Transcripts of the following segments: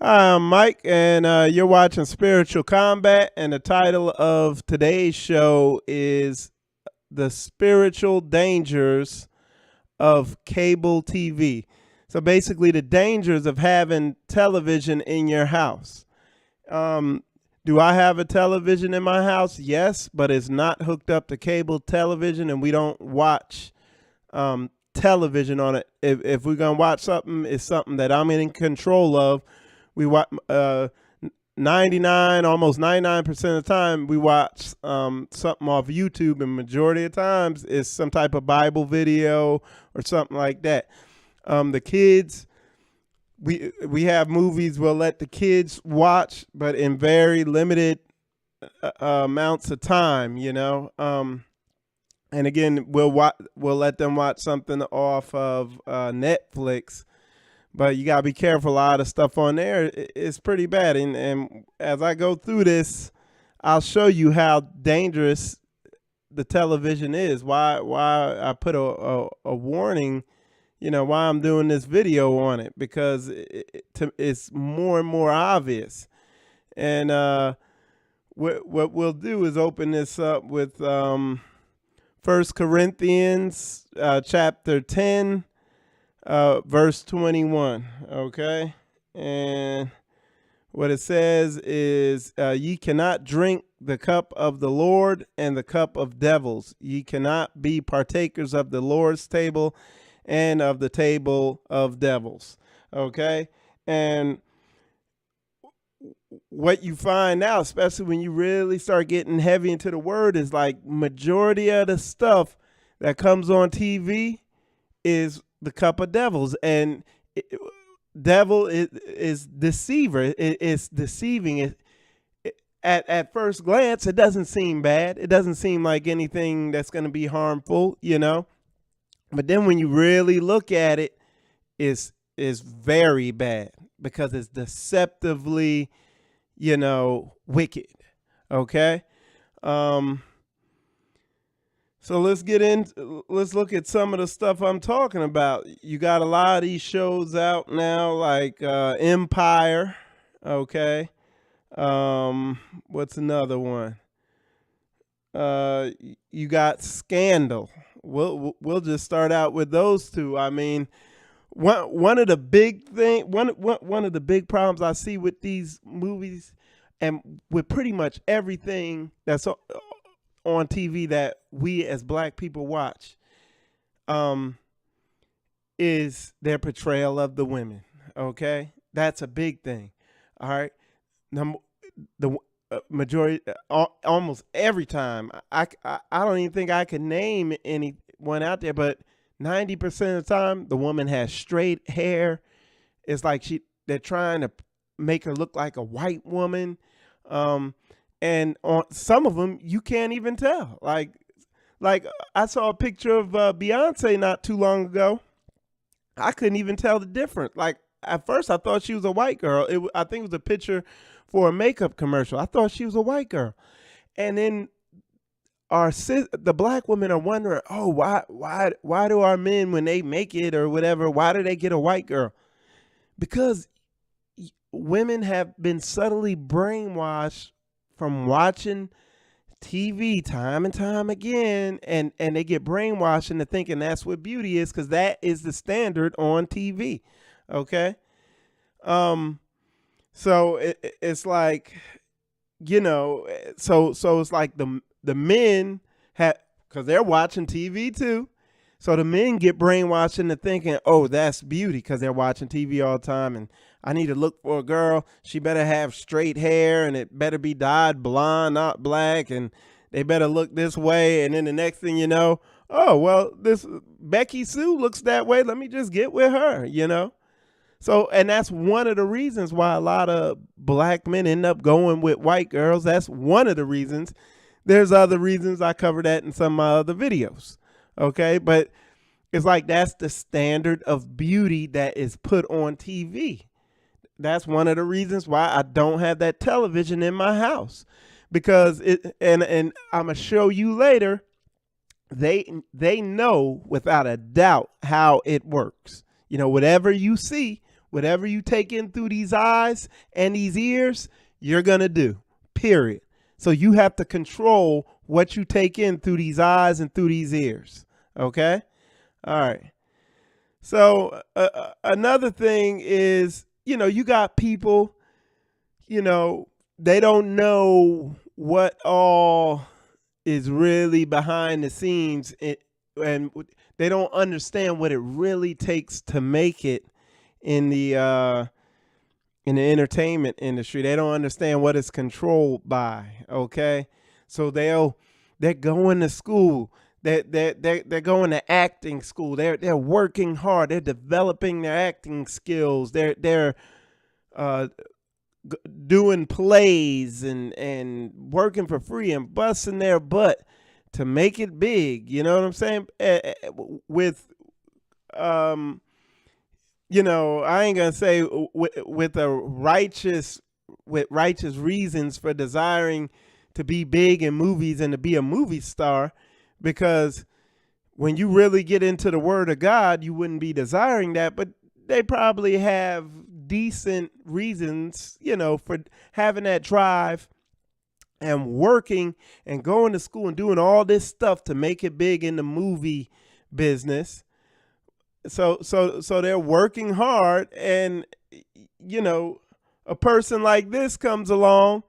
Hi, I'm Mike, and you're watching Spiritual Combat. And the title of today's show is The Spiritual Dangers of Cable TV. So, basically, the dangers of having television in your house. Um, do I have a television in my house? Yes, but it's not hooked up to cable television, and we don't watch television on it. If we're going to watch something, it's something that I'm in control of. We watch 99, almost 99% of the time we watch something off YouTube, and majority of times it's some type of Bible video or something like that. The kids, we have movies we'll let the kids watch, but in very limited amounts of time, and again, we'll let them watch something off of Netflix, but you gotta be careful. A lot of stuff on there is pretty bad, and as I go through this, I'll show you how dangerous the television is. Why I put a warning. Why I'm doing this video on it, because it's more and more obvious. And what we'll do is open this up with First Corinthians chapter 10. Verse 21, okay? And what it says is, ye cannot drink the cup of the Lord and the cup of devils. Ye cannot be partakers of the Lord's table and of the table of devils, okay? And what you find now, especially when you really start getting heavy into the word, is like majority of the stuff that comes on TV is the cup of devils, and devil is deceiver. It's deceiving. At first glance, it doesn't seem bad. It doesn't seem like anything that's going to be harmful, But then when you really look at it, it's very bad, because it's deceptively, wicked. Okay. So let's look at some of the stuff I'm talking about. You got a lot of these shows out now, like Empire, okay? What's another one? You got Scandal. We'll just start out with those two. I mean, one of the one of the big problems I see with these movies, and with pretty much everything that's on TV that we as black people watch, is their portrayal of the women. Okay, that's a big thing. All right, now the majority, almost every time, I don't even think I can name anyone out there, but 90% of the time, the woman has straight hair. It's like they're trying to make her look like a white woman. And on some of them, you can't even tell. Like I saw a picture of Beyonce not too long ago. I couldn't even tell the difference. Like, at first, I thought she was a white girl. I think it was a picture for a makeup commercial. I thought she was a white girl, and then the black women are wondering, oh, why do our men, when they make it or whatever, why do they get a white girl? Because women have been subtly brainwashed from watching TV time and time again, and they get brainwashed into thinking that's what beauty is, because that is the standard on TV. Okay. So it's like, so it's like the men have, because they're watching TV too. So the men get brainwashed into thinking, oh, that's beauty, because they're watching TV all the time. And I need to look for a girl. She better have straight hair, and it better be dyed blonde, not black. And they better look this way. And then the next thing you know, oh, well, this Becky Sue looks that way. Let me just get with her. So, and that's one of the reasons why a lot of black men end up going with white girls. That's one of the reasons. There's other reasons. I cover that in some of my other videos. Okay. But it's like, that's the standard of beauty that is put on TV. That's one of the reasons why I don't have that television in my house, because and I'm gonna show you later. They know without a doubt how it works. Whatever you see Whatever you take in through these eyes and these ears, you're going to do, period. So you have to control what you take in through these eyes and through these ears. Okay? All right. So another thing is, you got people, they don't know what all is really behind the scenes, and they don't understand what it really takes to make it in the entertainment industry. They don't understand what it's controlled by. Okay, so they're going to school. They're going to acting school. They're working hard. They're developing their acting skills. They're doing plays and working for free and busting their butt to make it big. You know what I'm saying? With I ain't gonna say with righteous reasons for desiring to be big in movies and to be a movie star, because when you really get into the Word of God, you wouldn't be desiring that. But they probably have decent reasons, for having that drive and working and going to school and doing all this stuff to make it big in the movie business. So they're working hard, and a person like this comes along,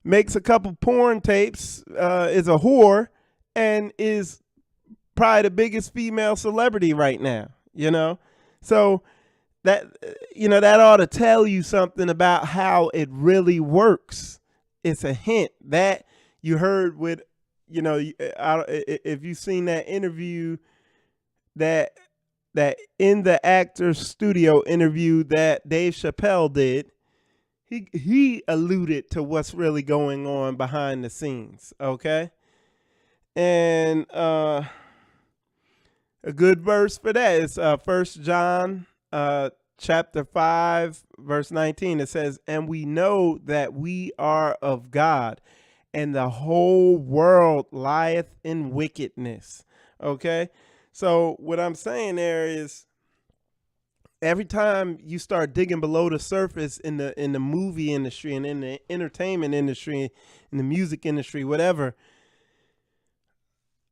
makes a couple porn tapes, is a whore, and is probably the biggest female celebrity right now. So that that ought to tell you something about how it really works. It's a hint that you heard with, if you've seen that interview, that in the Actors Studio interview that Dave Chappelle did, he alluded to what's really going on behind the scenes. Okay, and a good verse for that is 1 John chapter 5 verse 19. It says, "And we know that we are of God, and the whole world lieth in wickedness." Okay, so what I'm saying there is, every time you start digging below the surface in the movie industry and in the entertainment industry, in the music industry, whatever,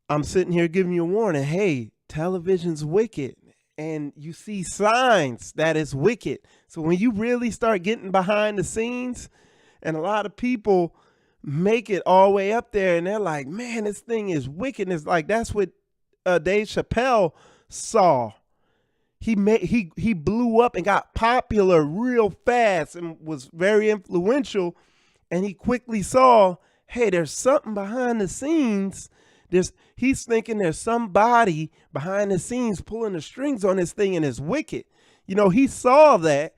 I'm sitting here giving you a warning. Hey, television's wicked, and you see signs that it's wicked. So when you really start getting behind the scenes, and a lot of people make it all the way up there, and they're like, man, this thing is wicked. And it's like, that's what Dave Chappelle saw. He blew up and got popular real fast and was very influential. And he quickly saw, hey, there's something behind the scenes. He's thinking there's somebody behind the scenes pulling the strings on this thing, and it's wicked. He saw that,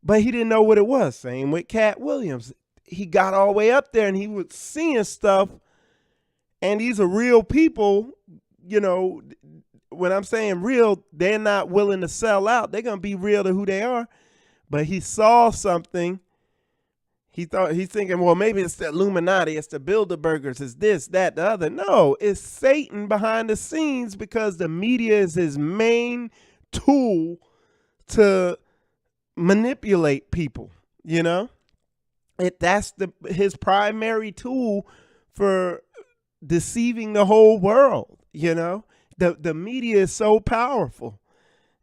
but he didn't know what it was. Same with Cat Williams. He got all the way up there and he was seeing stuff, and these are real people. When I'm saying real, they're not willing to sell out. They're going to be real to who they are. But he saw something. He's thinking, well, maybe it's the Illuminati, it's the Bilderbergers, it's this, that, the other. No, it's Satan behind the scenes, because the media is his main tool to manipulate people. That's his primary tool for deceiving the whole world. The media is so powerful,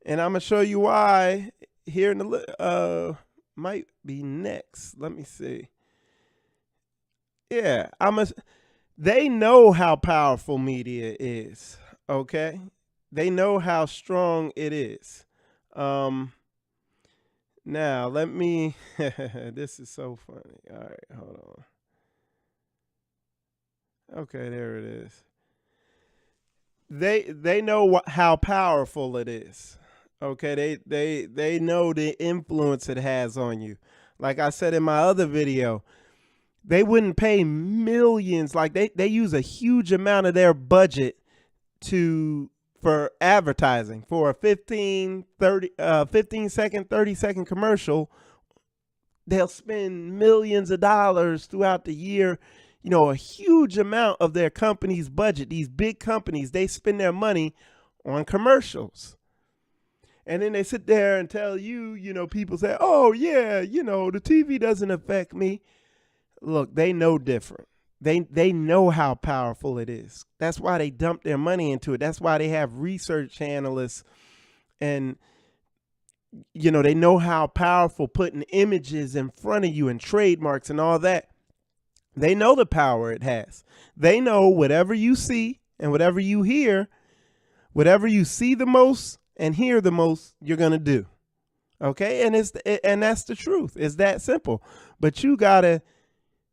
and I'm gonna show you why here in the might be next. Let me see. Yeah, they know how powerful media is. Okay, they know how strong it is. Now let me. This is so funny. All right, hold on. Okay, there it is. They know how powerful it is. Okay, they know the influence it has on you. Like I said in my other video, they wouldn't pay millions. Like they use a huge amount of their budget for advertising, for a 15 second, 30-second commercial. They'll spend millions of dollars throughout the year. A huge amount of their company's budget. These big companies, they spend their money on commercials. And then they sit there and tell you, people say, oh, yeah, the TV doesn't affect me. Look, they know different. They know how powerful it is. That's why they dump their money into it. That's why they have research analysts, and they know how powerful putting images in front of you and trademarks and all that. They know the power it has. They know whatever you see and whatever you hear, whatever you see the most and hear the most, you're going to do. Okay? And that's the truth. It's that simple. But you got to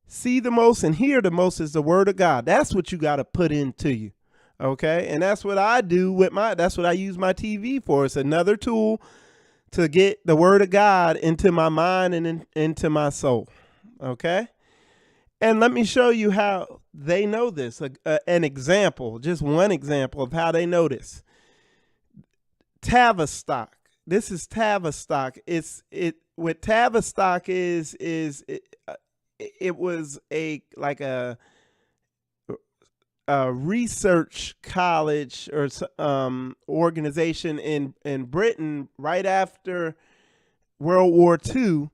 see the most and hear the most is the word of God. That's what you got to put into you. Okay? And that's what I do that's what I use my TV for. It's another tool to get the word of God into my mind and into my soul. Okay? And let me show you how they know this. An example, just one example of how they know this. Tavistock. This is Tavistock. What Tavistock is it was a research college or organization in Britain right after World War II,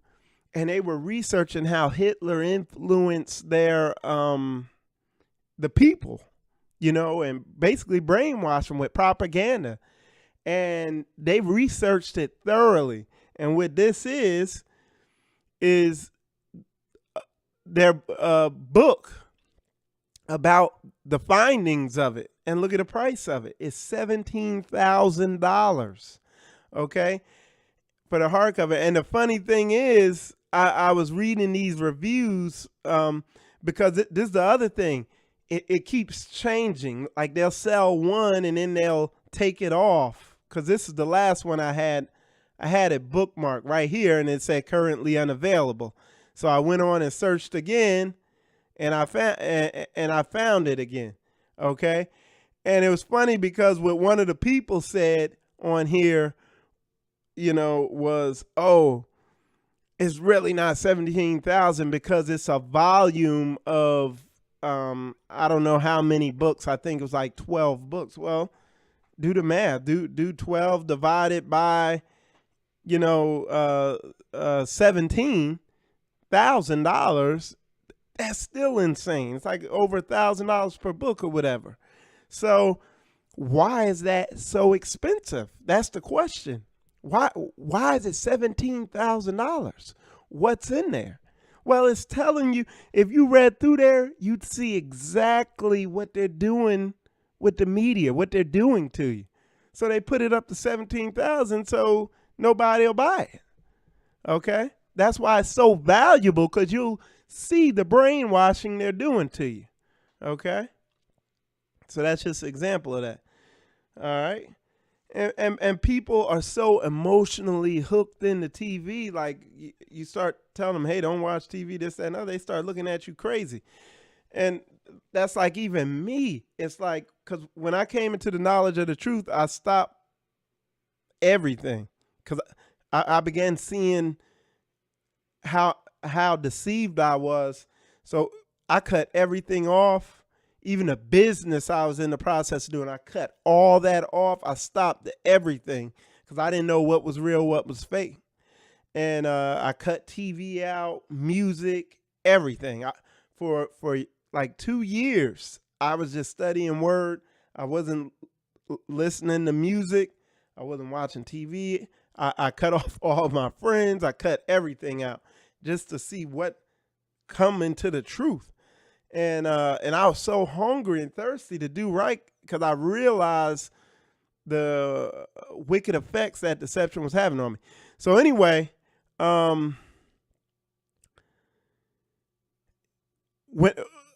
and they were researching how Hitler influenced the people, and basically brainwashed them with propaganda. And they researched it thoroughly. And what this is their book about the findings of it. And look at the price of it. It's $17,000. Okay? For the hardcover. And the funny thing is, I was reading these reviews because this is the other thing. It keeps changing. Like they'll sell one and then they'll take it off. Because this is the last one I had. I had it bookmarked right here and it said currently unavailable. So I went on and searched again and I found it again. Okay. And it was funny because what one of the people said on here, was, oh, it's really not 17,000 because it's a volume of, I don't know how many books. I think it was like 12 books. Well, do the math. Do 12 divided by, $17,000. That's still insane. It's like over $1,000 per book or whatever. So why is that so expensive? That's the question. Why is it $17,000? What's in there? Well, it's telling you, if you read through there, you'd see exactly what they're doing with the media, what they're doing to you. So they put it up to 17,000 so nobody will buy it. Okay? That's why it's so valuable, because you'll see the brainwashing they're doing to you. Okay? So that's just an example of that. All right? And people are so emotionally hooked into TV, like you start telling them, hey, don't watch TV, this, that, and other. They start looking at you crazy. And that's like even me. It's like, because when I came into the knowledge of the truth, I stopped everything. Because I began seeing how deceived I was. So I cut everything off. Even the business I was in the process of doing, I cut all that off. I stopped everything because I didn't know what was real, what was fake. And I cut TV out, music, everything. For like 2 years, I was just studying word. I wasn't listening to music. I wasn't watching TV. I cut off all my friends. I cut everything out just to see what come into the truth. And I was so hungry and thirsty to do right because I realized the wicked effects that deception was having on me. So anyway, when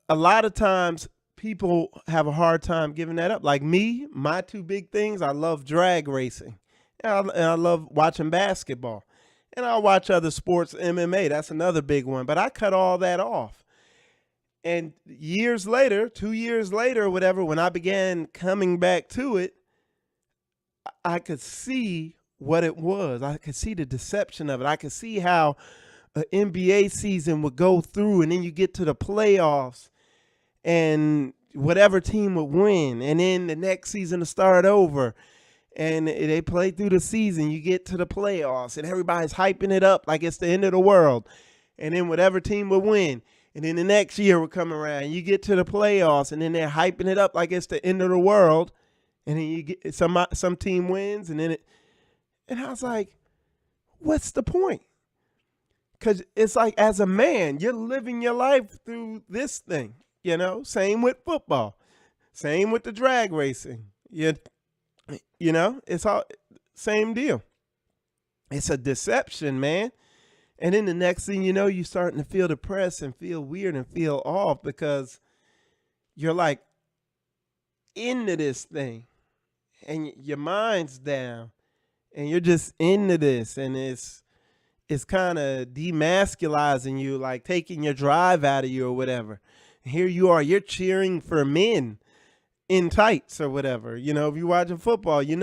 a lot of times people have a hard time giving that up. Like me, my two big things, I love drag racing and I love watching basketball, and I watch other sports, MMA. That's another big one, but I cut all that off. And years later, 2 years later or whatever, when I began coming back to it, I could see what it was. I could see the deception of it. I could see how an NBA season would go through, and then you get to the playoffs and whatever team would win, and then the next season to start over. and they play through the season. You get to the playoffs, and everybody's hyping it up like it's the end of the world. And then whatever team would win. And then the next year would come around. You get to the playoffs, and then they're hyping it up like it's the end of the world. And then you get some team wins, and and I was like, what's the point? Because it's like, as a man, you're living your life through this thing, Same with football. Same with the drag racing. It's all same deal. It's a deception, man. And then the next thing you know, you're starting to feel depressed and feel weird and feel off because you're like into this thing and your mind's down and you're just into this, and it's kind of demasculizing you, like taking your drive out of you or whatever. And here you are, you're cheering for men in tights or whatever. If you're watching football, I'm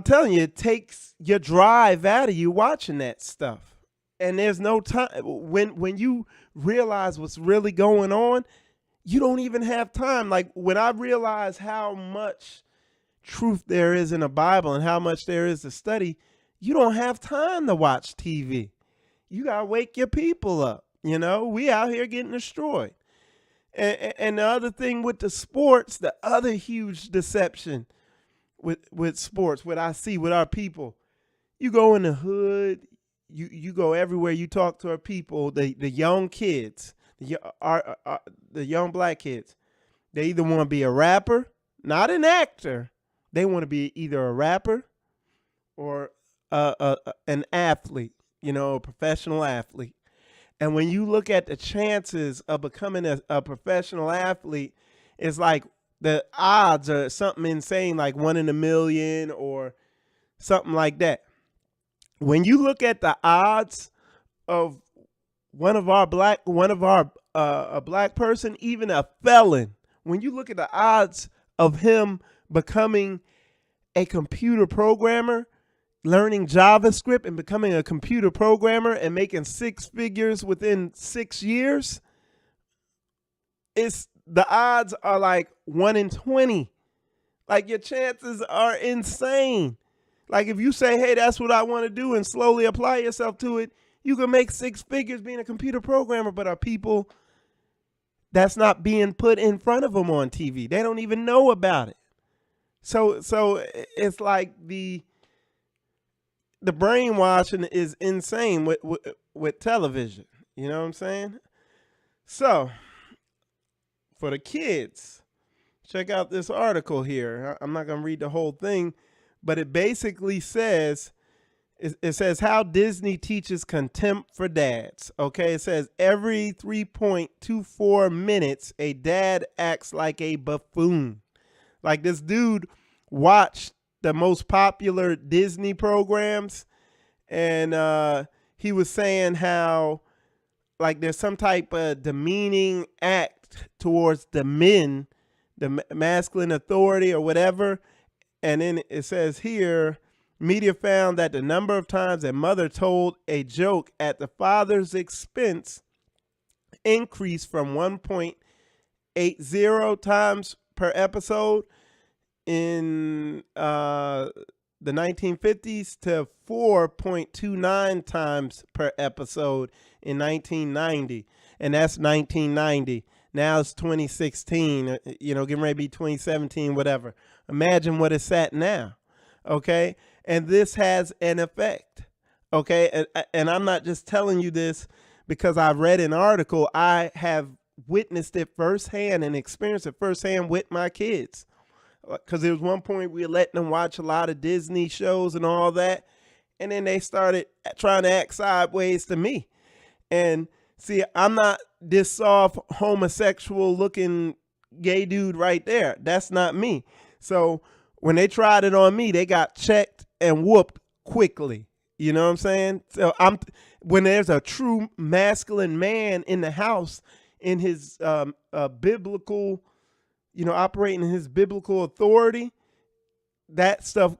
telling you, it takes your drive out of you watching that stuff. And there's no time when you realize what's really going on, you don't even have time. Like when I realize how much truth there is in the Bible and how much there is to study, you don't have time to watch TV. You got to wake your people up. We out here getting destroyed. And the other thing with the sports, the other huge deception with sports, what I see with our people, you go in the hood, you go everywhere, you talk to our people, the young kids, the young black kids, they either want to be a rapper, not an actor. They want to be either a rapper or an athlete, a professional athlete. And when you look at the chances of becoming a professional athlete, it's like the odds are something insane, like 1 in a million or something like that. When you look at the odds of a black person, even a felon, when you look at the odds of him becoming a computer programmer, learning JavaScript and becoming a computer programmer and making 6 figures within 6 years, the odds are like 1 in 20. Like your chances are insane. Like if you say, hey, that's what I want to do and slowly apply yourself to it, you can make 6 figures being a computer programmer, but are people that's not being put in front of them on TV. They don't even know about it. So it's like the brainwashing is insane with television. You know what I'm saying? So for the kids, check out this article here. I'm not going to read the whole thing, but it basically says, it says how Disney teaches contempt for dads. Okay, it says every 3.24 minutes, a dad acts like a buffoon. Like this dude watched the most popular Disney programs, and he was saying how like there's some type of demeaning act towards the men, the masculine authority or whatever. And then it says here, media found that the number of times a mother told a joke at the father's expense increased from 1.80 times per episode in the 1950s to 4.29 times per episode in 1990. And that's 1990. Now it's 2016, getting ready to be 2017, whatever. Imagine what it's at now. Okay. And this has an effect. Okay. And I'm not just telling you this because I read an article. I have witnessed it firsthand and experienced it firsthand with my kids. Because there was one point we were letting them watch a lot of Disney shows and all that. And then they started trying to act sideways to me. And see, I'm not this soft homosexual looking gay dude right there. That's not me. So when they tried it on me, they got checked and whooped quickly. You know what I'm saying? So when there's a true masculine man in the house in his biblical, operating in his biblical authority, that stuff,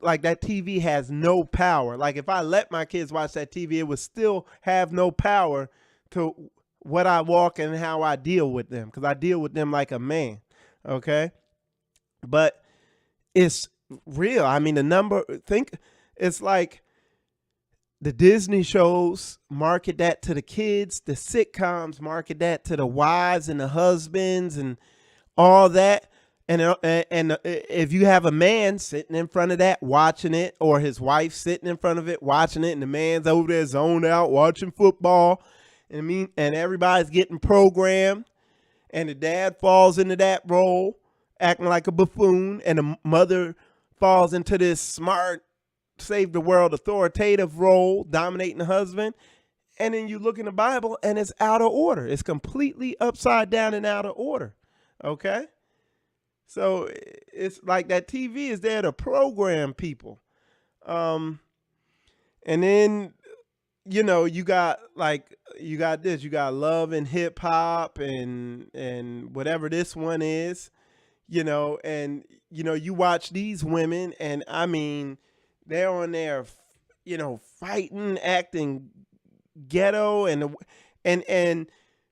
like that TV has no power. Like if I let my kids watch that TV, it would still have no power to what I walk and how I deal with them, because I deal with them like a man. Okay. but it's real. I mean, it's like the Disney shows market that to the kids, the sitcoms market that to the wives and the husbands and all that. And if you have a man sitting in front of that watching it, or his wife sitting in front of it watching it, and the man's over there zoned out watching football, and everybody's getting programmed, and the dad falls into that role, acting like a buffoon, and the mother falls into this smart, save the world, authoritative role, dominating the husband. And then you look in the Bible, and it's out of order. It's completely upside down and out of order. Okay? So it's like that TV is there to program people. And then, you got this, you got love and hip hop and whatever this one is, and, you watch these women, and I mean, they're on there, fighting, acting ghetto, and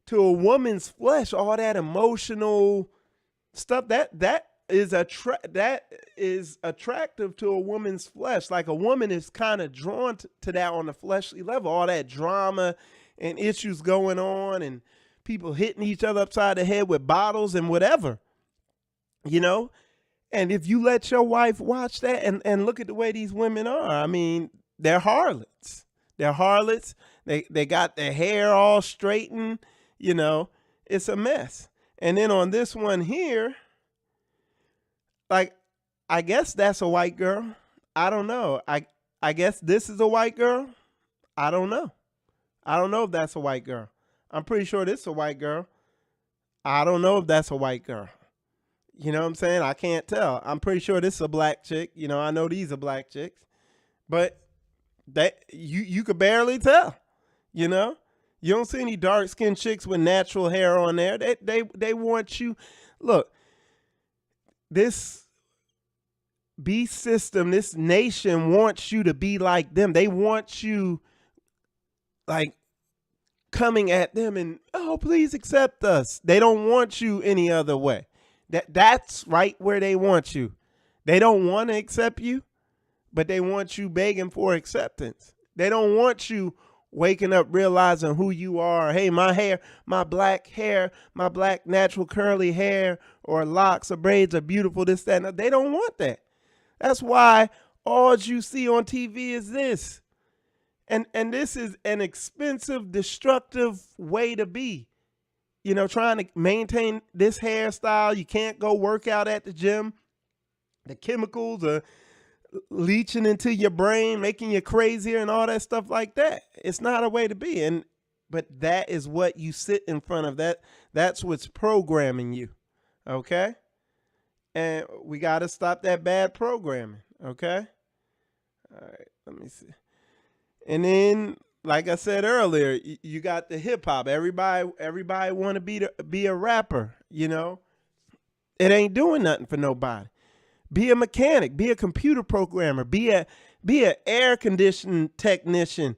to a woman's flesh, all that emotional stuff that is attractive to a woman's flesh. Like, a woman is kind of drawn to that on the fleshly level, all that drama and issues going on, and people hitting each other upside the head with bottles and whatever, and if you let your wife watch that and look at the way these women are, I mean, they're harlots. They got their hair all straightened, it's a mess. And then on this one here, like, I guess that's a white girl. I don't know. I guess this is a white girl. I don't know. I don't know if that's a white girl. I'm pretty sure this is a white girl. I don't know if that's a white girl. You know what I'm saying? I can't tell. I'm pretty sure this is a black chick. I know these are black chicks. But that you could barely tell. You don't see any dark skinned chicks with natural hair on there. They want you. Look, this beast system, this nation wants you to be like them. They want you, like, coming at them and, oh, please accept us. They don't want you any other way. That's right where they want you. They don't want to accept you, but they want you begging for acceptance. They don't want you waking up realizing who you are. Hey, my black natural curly hair or locks or braids are beautiful, this, that, and they don't want that. That's why all you see on TV is this. And this is an expensive, destructive way to be. Trying to maintain this hairstyle. You can't go work out at the gym. The chemicals are leaching into your brain, making you crazier and all that stuff like that. It's not a way to be. But that is what you sit in front of. That's what's programming you. Okay? And we got to stop that bad programming. Okay? All right, let me see. And then, like I said earlier, you got the hip hop. Everybody want to be a rapper. It ain't doing nothing for nobody. Be a mechanic. Be a computer programmer. Be a air conditioning technician.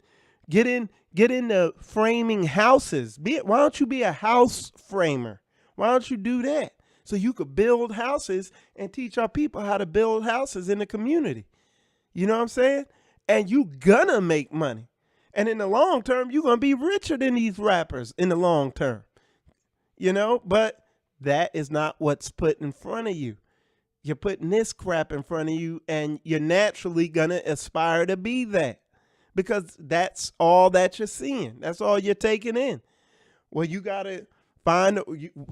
Get into framing houses. Why don't you be a house framer? Why don't you do that so you could build houses and teach our people how to build houses in the community? You know what I'm saying? And you gonna make money. And in the long term, you're going to be richer than these rappers in the long term. But that is not what's put in front of you. You're putting this crap in front of you, and you're naturally going to aspire to be that, because that's all that you're seeing. That's all you're taking in. Well, you got to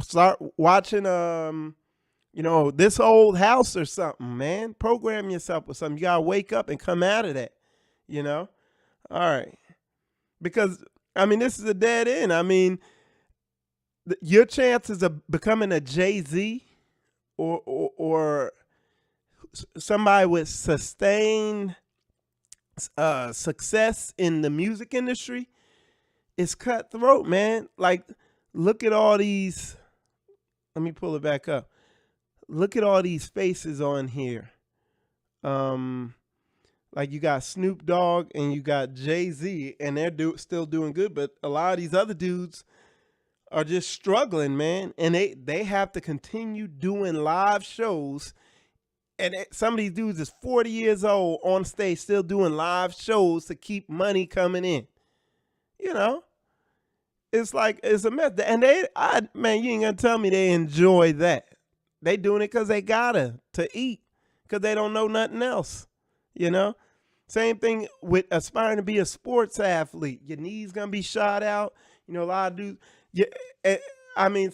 start watching, this old house or something, man. Program yourself with something. You got to wake up and come out of that, All right. Because, I mean, this is a dead end. I mean, your chances of becoming a Jay-Z or somebody with sustained success in the music industry is cutthroat, man. Like, look at all these. Let me pull it back up. Look at all these faces on here. Like, you got Snoop Dogg and you got Jay-Z, and they're still doing good. But a lot of these other dudes are just struggling, man. And they have to continue doing live shows And some of these dudes is 40 years old on stage still doing live shows to keep money coming in. You know, it's like it's a mess. And man, you ain't gonna tell me they enjoy that. They doing it because they gotta to eat, because they don't know nothing else. You know, same thing with aspiring to be a sports athlete. Your knees gonna be shot out. You know, a lot of dudes. Yeah, I mean,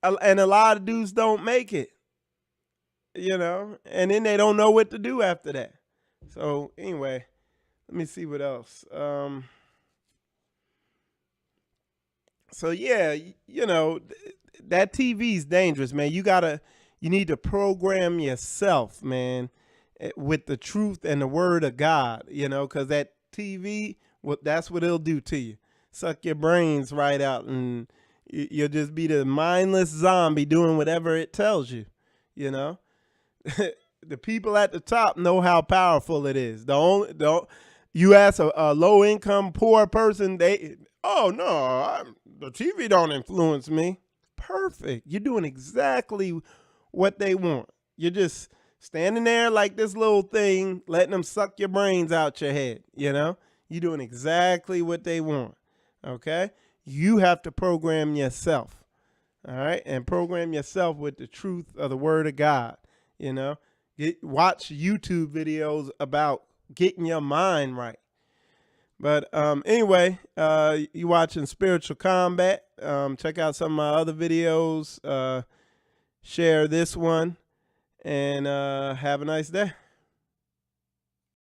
and a lot of dudes don't make it. You know, and then they don't know what to do after that. So anyway, let me see what else. So yeah, you know, that TV is dangerous, man. You need to program yourself, man, with the truth and the word of God, you know, because that TV, that's what it'll do to you. Suck your brains right out, and you'll just be the mindless zombie doing whatever it tells you, you know. The people at the top know how powerful it is. You ask a low income poor person, oh no, the TV don't influence me. Perfect. You're doing exactly what they want. You're just standing there like this little thing, letting them suck your brains out your head. You know, you're doing exactly what they want. Okay. You have to program yourself. All right. And program yourself with the truth of the word of God. You know, watch YouTube videos about getting your mind right. But anyway, you watching Spiritual Combat. Check out some of my other videos. Share this one, and have a nice day.